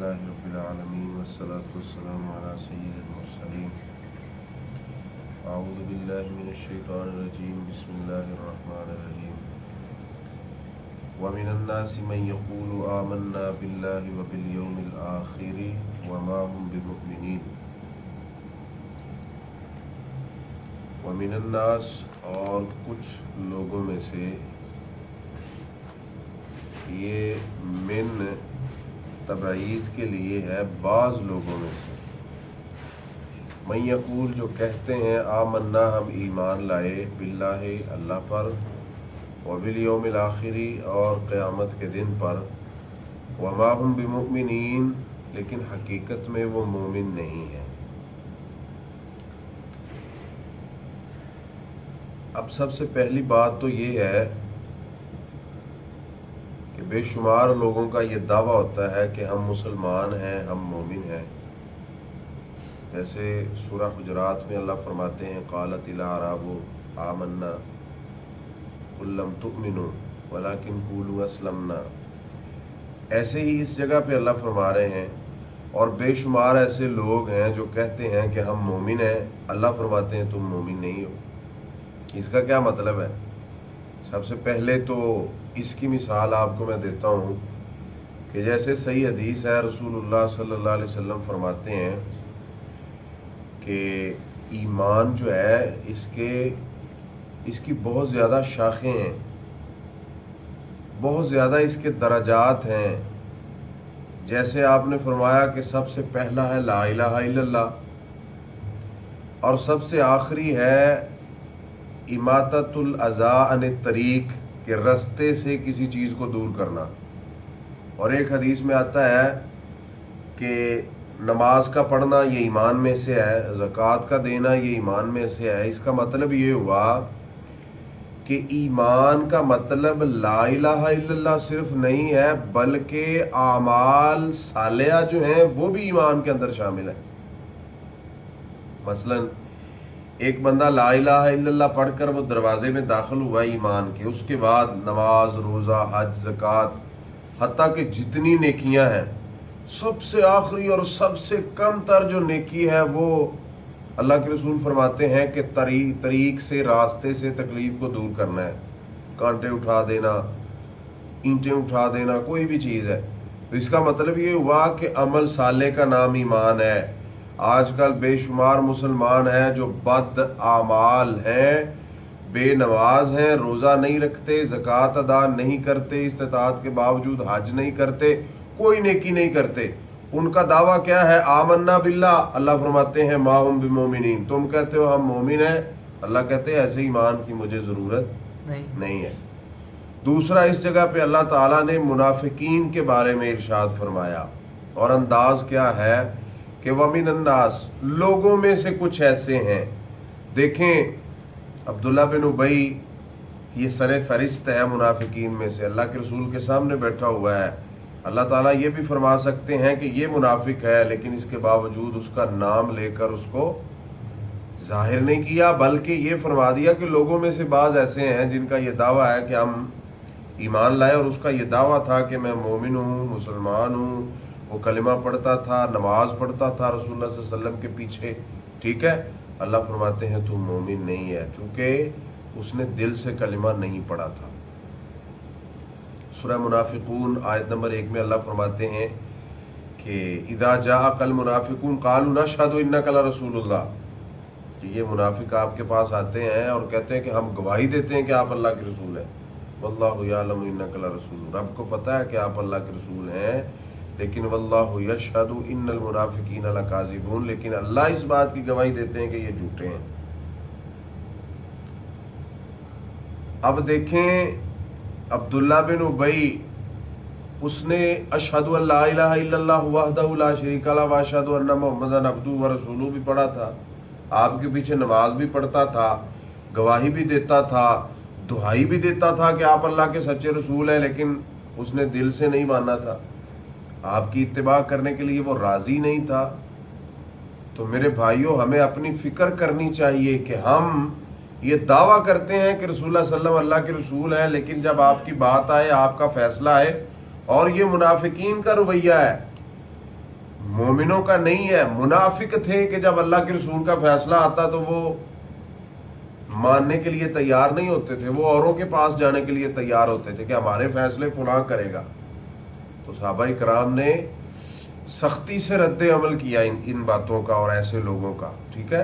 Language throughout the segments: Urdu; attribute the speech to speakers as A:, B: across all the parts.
A: لله رب العالمين والصلاة والسلام على سيد المرسلين أعوذ بالله من الشيطان الرجيم بسم الله الرحمن الرحيم ومن الناس من يقول آمنا بالله وباليوم الآخر وما هم بمؤمنين ومن الناس اور کچھ لوگوں میں سے یہ من تبعیض کے لیے ہے بعض لوگوں میں سے من یقول جو کہتے ہیں آمنا ہم ایمان لائے باللہ اللہ پر وبالیوم الآخری اور قیامت کے دن پر وما ہم بمؤمنین لیکن حقیقت میں وہ مومن نہیں ہیں۔ اب سب سے پہلی بات تو یہ ہے کہ بے شمار لوگوں کا یہ دعویٰ ہوتا ہے کہ ہم مسلمان ہیں، ہم مومن ہیں۔ جیسے سورہ حجرات میں اللہ فرماتے ہیں قالت الاعراب آمنا قل لم تؤمنوا ولکن قولوا اسلمنا، ایسے ہی اس جگہ پہ اللہ فرما رہے ہیں اور بے شمار ایسے لوگ ہیں جو کہتے ہیں کہ ہم مومن ہیں، اللہ فرماتے ہیں تم مومن نہیں ہو۔ اس کا کیا مطلب ہے؟ سب سے پہلے تو اس کی مثال آپ کو میں دیتا ہوں کہ جیسے صحیح حدیث ہے، رسول اللہ صلی اللہ علیہ وسلم فرماتے ہیں کہ ایمان جو ہے اس کی بہت زیادہ شاخیں ہیں، بہت زیادہ اس کے درجات ہیں۔ جیسے آپ نے فرمایا کہ سب سے پہلا ہے لا الہ الا اللہ، اور سب سے آخری ہے اماطۃ الاذی عن الطریق، کہ رستے سے کسی چیز کو دور کرنا۔ اور ایک حدیث میں آتا ہے کہ نماز کا پڑھنا یہ ایمان میں سے ہے، زکوٰۃ کا دینا یہ ایمان میں سے ہے۔ اس کا مطلب یہ ہوا کہ ایمان کا مطلب لا الہ الا اللہ صرف نہیں ہے، بلکہ اعمال صالحہ جو ہیں وہ بھی ایمان کے اندر شامل ہیں۔ مثلاً ایک بندہ لا الہ الا اللہ پڑھ کر وہ دروازے میں داخل ہوا ایمان کے، اس کے بعد نماز، روزہ، حج، زکوٰۃ، حتیٰ کہ جتنی نیکیاں ہیں، سب سے آخری اور سب سے کم تر جو نیکی ہے وہ اللہ کے رسول فرماتے ہیں کہ طریق سے، راستے سے تکلیف کو دور کرنا ہے، کانٹے اٹھا دینا، اینٹیں اٹھا دینا، کوئی بھی چیز ہے۔ تو اس کا مطلب یہ ہوا کہ عمل صالح کا نام ایمان ہے۔ آج کل بے شمار مسلمان ہیں جو بد اعمال ہیں، بے نماز ہیں، روزہ نہیں رکھتے، زکوٰۃ ادا نہیں کرتے، استطاعت کے باوجود حج نہیں کرتے، کوئی نیکی نہیں کرتے۔ ان کا دعویٰ کیا ہے؟ آمنا باللہ، اللہ فرماتے ہیں ما ہم بمومنین، تم کہتے ہو ہم مومن ہیں، اللہ کہتے ہیں ایسے ایمان کی مجھے ضرورت نہیں ہے۔ دوسرا، اس جگہ پہ اللہ تعالیٰ نے منافقین کے بارے میں ارشاد فرمایا، اور انداز کیا ہے کہ وَمِنَ النَّاسِ، لوگوں میں سے کچھ ایسے ہیں۔ دیکھیں عبداللہ بن ابی یہ سر فہرست ہے منافقین میں سے، اللہ کے رسول کے سامنے بیٹھا ہوا ہے۔ اللہ تعالیٰ یہ بھی فرما سکتے ہیں کہ یہ منافق ہے، لیکن اس کے باوجود اس کا نام لے کر اس کو ظاہر نہیں کیا، بلکہ یہ فرما دیا کہ لوگوں میں سے بعض ایسے ہیں جن کا یہ دعویٰ ہے کہ ہم ایمان لائے، اور اس کا یہ دعویٰ تھا کہ میں مومن ہوں، مسلمان ہوں، وہ کلمہ پڑھتا تھا، نماز پڑھتا تھا رسول اللہ صلی اللہ علیہ وسلم کے پیچھے، ٹھیک ہے۔ اللہ فرماتے ہیں تو مومن نہیں ہے، چونکہ اس نے دل سے کلمہ نہیں پڑھا تھا۔ سورہ منافقون آیت نمبر 1 میں اللہ فرماتے ہیں کہ اذا جاءک المنافقون قالوا نشهد انک لرسول اللہ، کہ یہ منافق آپ کے پاس آتے ہیں اور کہتے ہیں کہ ہم گواہی دیتے ہیں کہ آپ اللہ کے رسول ہیں، واللہ یعلم انک لرسول، رب کو پتہ ہے کہ آپ اللہ کے رسول ہیں، لیکن واللہ یشہد ان المنافقین لکاذبون، لیکن اللہ اس بات کی گواہی دیتے ہیں کہ یہ جھوٹے ہیں۔ اب دیکھیں عبداللہ بن ابی، اس نے اشہد ان لا الہ الا اللہ وحدہ لا شریک لہ واشہد ان محمدًا عبدہ ورسولہ بھی پڑھا تھا، آپ کے پیچھے نماز بھی پڑھتا تھا، گواہی بھی دیتا تھا، دہائی بھی دیتا تھا کہ آپ اللہ کے سچے رسول ہیں، لیکن اس نے دل سے نہیں مانا تھا، آپ کی اتباع کرنے کے لیے وہ راضی نہیں تھا۔ تو میرے بھائیوں، ہمیں اپنی فکر کرنی چاہیے کہ ہم یہ دعویٰ کرتے ہیں کہ رسول اللہ صلی اللہ علیہ وسلم اللہ کے رسول ہیں، لیکن جب آپ کی بات آئے، آپ کا فیصلہ آئے، اور یہ منافقین کا رویہ ہے مومنوں کا نہیں ہے. منافق تھے کہ جب اللہ کے رسول کا فیصلہ آتا تو وہ ماننے کے لیے تیار نہیں ہوتے تھے, وہ اوروں کے پاس جانے کے لیے تیار ہوتے تھے کہ ہمارے فیصلے فلاں کرے گا. تو صحابہ کرام نے سختی سے رد عمل کیا ان باتوں کا اور ایسے لوگوں کا. ٹھیک ہے,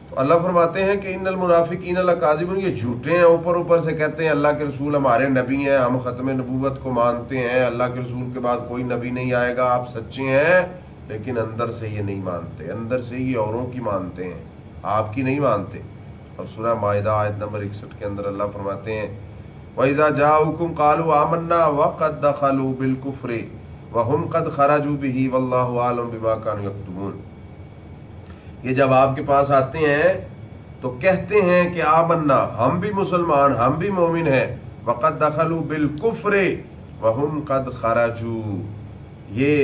A: تو اللہ فرماتے ہیں کہ ان المنافقین لکاذبون, یہ جھوٹے ہیں, اوپر سے کہتے ہیں اللہ کے رسول ہمارے نبی ہیں, ہم ختم نبوت کو مانتے ہیں, اللہ کے رسول کے بعد کوئی نبی نہیں آئے گا, آپ سچے ہیں, لیکن اندر سے یہ نہیں مانتے, اندر سے یہ اوروں کی مانتے ہیں, آپ کی نہیں مانتے. اور سورہ مائدہ آیت نمبر 61 کے اندر اللہ فرماتے ہیں وَإِذَا جَاءُوكُمْ قَالُوا آمَنَّا وَقَدْ دَخَلُوا بِالْكُفْرِ وَهُمْ قَدْ خَرَجُوا بِهِ وَاللَّهُ أَعْلَمُ بِمَا كَانُوا يَكْتُمُونَ. یہ جب آپ کے پاس آتے ہیں تو کہتے ہیں کہ آمنا, ہم بھی مسلمان, ہم بھی مومن ہیں, وَقَدْ دَخَلُوا بِالْكُفْرِ وَهُمْ قَدْ خَرَجُوا, یہ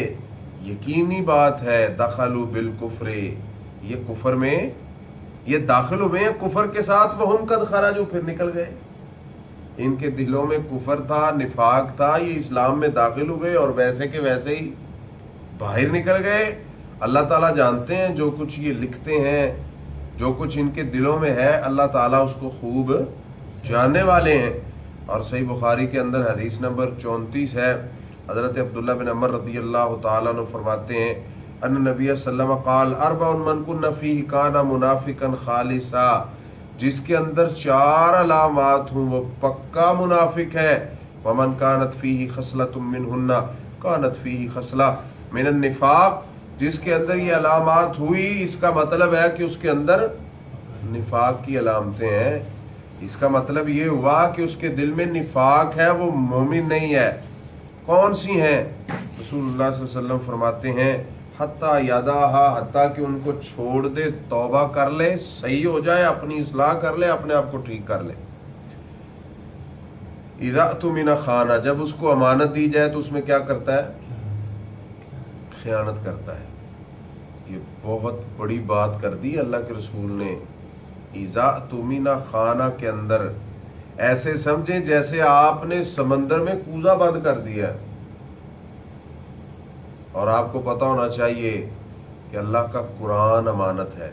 A: یقینی بات ہے, دخلوا بالکفر, یہ کفر میں یہ داخل ہوئے ہیں کفر کے ساتھ, وَهُمْ قَدْ خَرَجُوا, پھر نکل گئے. ان کے دلوں میں کفر تھا, نفاق تھا, یہ اسلام میں داخل ہوئے اور ویسے کے ویسے ہی باہر نکل گئے. اللہ تعالیٰ جانتے ہیں جو کچھ یہ لکھتے ہیں, جو کچھ ان کے دلوں میں ہے, اللہ تعالیٰ اس کو خوب جاننے والے ہیں. اور صحیح بخاری کے اندر حدیث نمبر 34 ہے, حضرت عبداللہ بن عمر رضی اللہ تعالیٰ عنہ فرماتے ہیں ان نبی صلی اللہ علیہ وسلم قال اربع من کن فیہ کان منافقا خالصا, جس کے اندر 4 علامات ہوں وہ پکا منافق ہے. ومن کانت فیہ خصلۃ منہن کانت فیہ خصلہ من النفاق, جس کے اندر یہ علامات ہوئی اس کا مطلب ہے کہ اس کے اندر نفاق کی علامتیں ہیں. اس کا مطلب یہ ہوا کہ اس کے دل میں نفاق ہے, وہ مومن نہیں ہے. کون سی ہیں؟ رسول اللہ صلی اللہ علیہ وسلم فرماتے ہیں حتیٰ یداہا, حتیٰ کہ ان کو چھوڑ دے, توبہ کر لے, صحیح ہو جائے, اپنی اصلاح کر لے, اپنے آپ کو ٹھیک کر لے. اذا اؤتمن خانہ, جب اس کو امانت دی جائے تو اس میں کیا کرتا ہے؟ خیانت کرتا ہے. یہ بہت بڑی بات کر دی اللہ کے رسول نے. اذا اؤتمن خانہ کے اندر ایسے سمجھیں جیسے آپ نے سمندر میں کوزہ بند کر دیا ہے. اور آپ کو پتہ ہونا چاہیے کہ اللہ کا قرآن امانت ہے,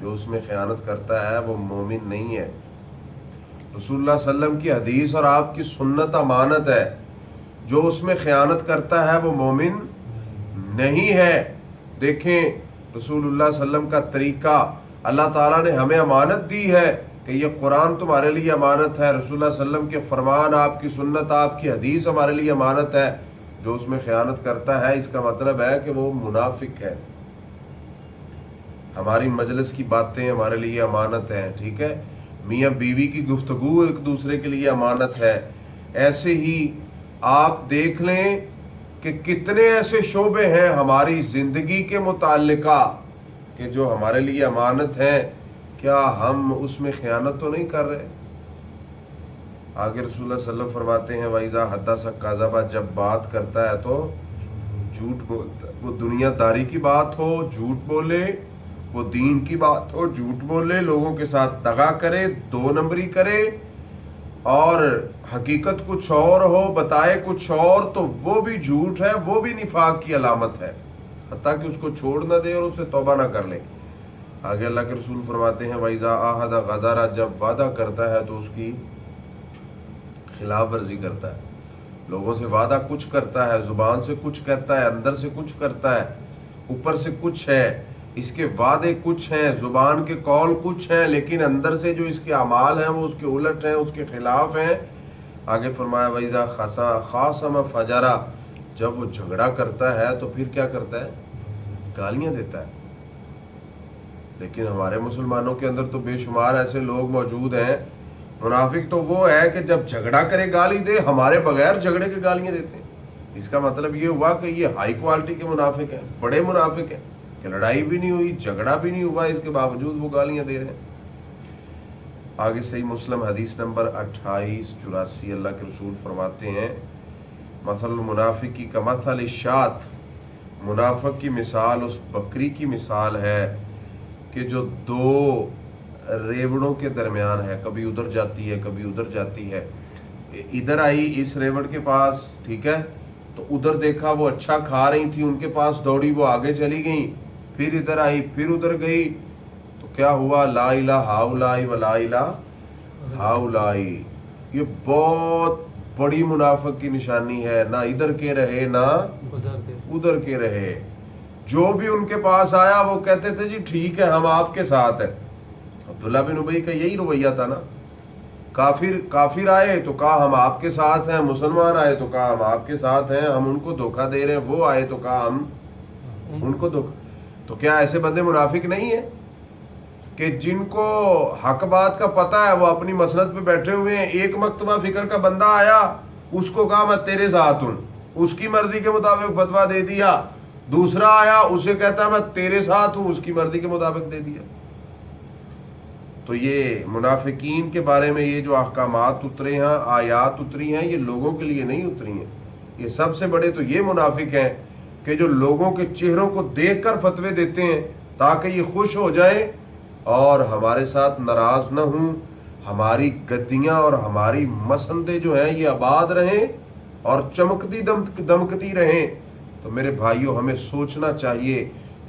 A: جو اس میں خیانت کرتا ہے وہ مومن نہیں ہے. رسول اللہ صلی اللہ علیہ وسلم کی حدیث اور آپ کی سنت امانت ہے, جو اس میں خیانت کرتا ہے وہ مومن نہیں ہے. دیکھیں رسول اللہ صلی اللہ علیہ وسلم کا طریقہ, اللہ تعالیٰ نے ہمیں امانت دی ہے کہ یہ قرآن تمہارے لیے امانت ہے, رسول اللہ صلی اللہ علیہ وسلم کے فرمان, آپ کی سنت, آپ کی حدیث ہمارے لیے امانت ہے. جو اس میں خیانت کرتا ہے اس کا مطلب ہے کہ وہ منافق ہے. ہماری مجلس کی باتیں ہمارے لیے امانت ہیں, ٹھیک ہے, میاں بیوی کی گفتگو ایک دوسرے کے لیے امانت ہے. ایسے ہی آپ دیکھ لیں کہ کتنے ایسے شعبے ہیں ہماری زندگی کے متعلقہ کہ جو ہمارے لیے امانت ہیں, کیا ہم اس میں خیانت تو نہیں کر رہے؟ آگے رسول اللہ صلی اللہ علیہ وسلم فرماتے ہیں وَإِذَا حَدَّثَ كَذَبَ, جب بات کرتا ہے تو جھوٹ بولتا ہے. وہ دنیا داری کی بات ہو جھوٹ بولے, وہ دین کی بات ہو جھوٹ بولے, لوگوں کے ساتھ دغا کرے, 2 نمبری کرے, اور حقیقت کچھ اور ہو بتائے کچھ اور, تو وہ بھی جھوٹ ہے, وہ بھی نفاق کی علامت ہے, حتیٰ کہ اس کو چھوڑ نہ دے اور اس سے توبہ نہ کر لے. آگے اللہ کے رسول فرماتے ہیں وَإِذَا عَاهَدَ غَدَرَ, جب وعدہ کرتا ہے تو اس کی خلاف ورزی کرتا ہے. لوگوں سے وعدہ کچھ کرتا ہے, زبان سے کچھ کہتا ہے, اندر سے کچھ کرتا ہے, اوپر سے کچھ ہے, اس کے وعدے کچھ ہیں, زبان کے قول کچھ ہیں, لیکن اندر سے جو اس کے اعمال ہیں وہ اس کے الٹ ہیں, اس کے خلاف ہیں. آگے فرمایا وَإِذَا خَاصَمَ فَجَرَ, جب وہ جھگڑا کرتا ہے تو پھر کیا کرتا ہے؟ گالیاں دیتا ہے. لیکن ہمارے مسلمانوں کے اندر تو بے شمار ایسے لوگ موجود ہیں. منافق تو وہ ہے کہ جب جھگڑا کرے گالی دے, ہمارے بغیر جھگڑے کے گالیاں دیتے ہیں. اس کا مطلب یہ ہوا کہ یہ ہائی کوالٹی کے منافق ہیں, بڑے منافق ہیں, کہ لڑائی بھی نہیں ہوئی, جھگڑا بھی نہیں ہوا, اس کے باوجود وہ گالیاں دے رہے ہیں. آگے صحیح مسلم حدیث نمبر 2884 اللہ کے رسول فرماتے ہیں مثل المنافقی کمثل الشاة, منافق کی مثال اس بکری کی مثال ہے کہ جو 2 ریوڑوں کے درمیان ہے, کبھی ادھر جاتی ہے کبھی ادھر جاتی ہے. ادھر آئی اس ریوڑ کے پاس, ٹھیک ہے, تو ادھر دیکھا وہ اچھا کھا رہی تھی، ان کے پاس دوڑی، وہ آگے چلی گئیں، پھر ادھر آئی، پھر ادھر گئی، تو کیا ہوا؟ لا الہ ہاؤلائی ولا الہ ہاؤلائی۔ یہ بہت بڑی منافق کی نشانی ہے، نہ ادھر کے رہے نہ ادھر کے رہے۔ جو بھی ان کے پاس آیا وہ کہتے تھے جی ٹھیک ہے ہم آپ کے ساتھ ہیں۔ عبداللہ بن ابی کا یہی رویہ تھا نا، کافر آئے تو کہا ہم آپ کے ساتھ ہیں، مسلمان آئے تو کہا ہم آپ کے ساتھ ہیں، ہم ان کو دھوکہ دے رہے ہیں، وہ آئے تو کہا ہم ان کو دھوکہ۔ تو کیا ایسے بندے منافق نہیں ہیں کہ جن کو حق بات کا پتہ ہے، وہ اپنی مسند پہ بیٹھے ہوئے ہیں؟ ایک مکتبہ فکر کا بندہ آیا، اس کو کہا میں تیرے ساتھ ہوں، اس کی مرضی کے مطابق فتویٰ دے دیا۔ دوسرا آیا، اسے کہتا ہے میں تیرے ساتھ ہوں، اس کی مرضی کے مطابق دے دیا۔ تو یہ منافقین کے بارے میں یہ جو احکامات اترے ہیں، آیات اتری ہیں، یہ لوگوں کے لیے نہیں اتری ہیں۔ یہ سب سے بڑے تو یہ منافق ہیں کہ جو لوگوں کے چہروں کو دیکھ کر فتوے دیتے ہیں تاکہ یہ خوش ہو جائیں اور ہمارے ساتھ ناراض نہ ہوں، ہماری گدیاں اور ہماری مسندیں جو ہیں یہ آباد رہیں اور چمکتی دمکتی رہیں۔ تو میرے بھائیوں، ہمیں سوچنا چاہیے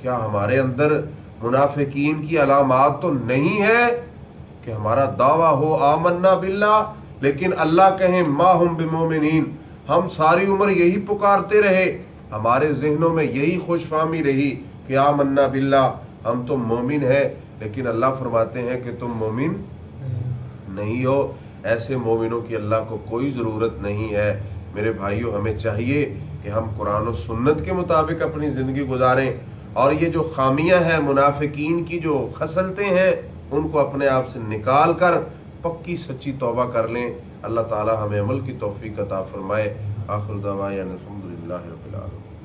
A: کیا ہمارے اندر منافقین کی علامات تو نہیں ہے کہ ہمارا دعویٰ ہو آمنا باللہ لیکن اللہ کہیں ما ہم بمومنین، ہم ساری عمر یہی پکارتے رہے، ہمارے ذہنوں میں یہی خوش فہمی رہی کہ آمنا باللہ ہم تو مومن ہیں، لیکن اللہ فرماتے ہیں کہ تم مومن نہیں ہو۔ ایسے مومنوں کی اللہ کو کوئی ضرورت نہیں ہے۔ میرے بھائیوں، ہمیں چاہیے کہ ہم قرآن و سنت کے مطابق اپنی زندگی گزاریں، اور یہ جو خامیاں ہیں، منافقین کی جو خصلتیں ہیں، ان کو اپنے آپ سے نکال کر پکی سچی توبہ کر لیں۔ اللہ تعالی ہمیں عمل کی توفیق عطا فرمائے۔ آخر دعوانا الحمدللہ رب العالمین۔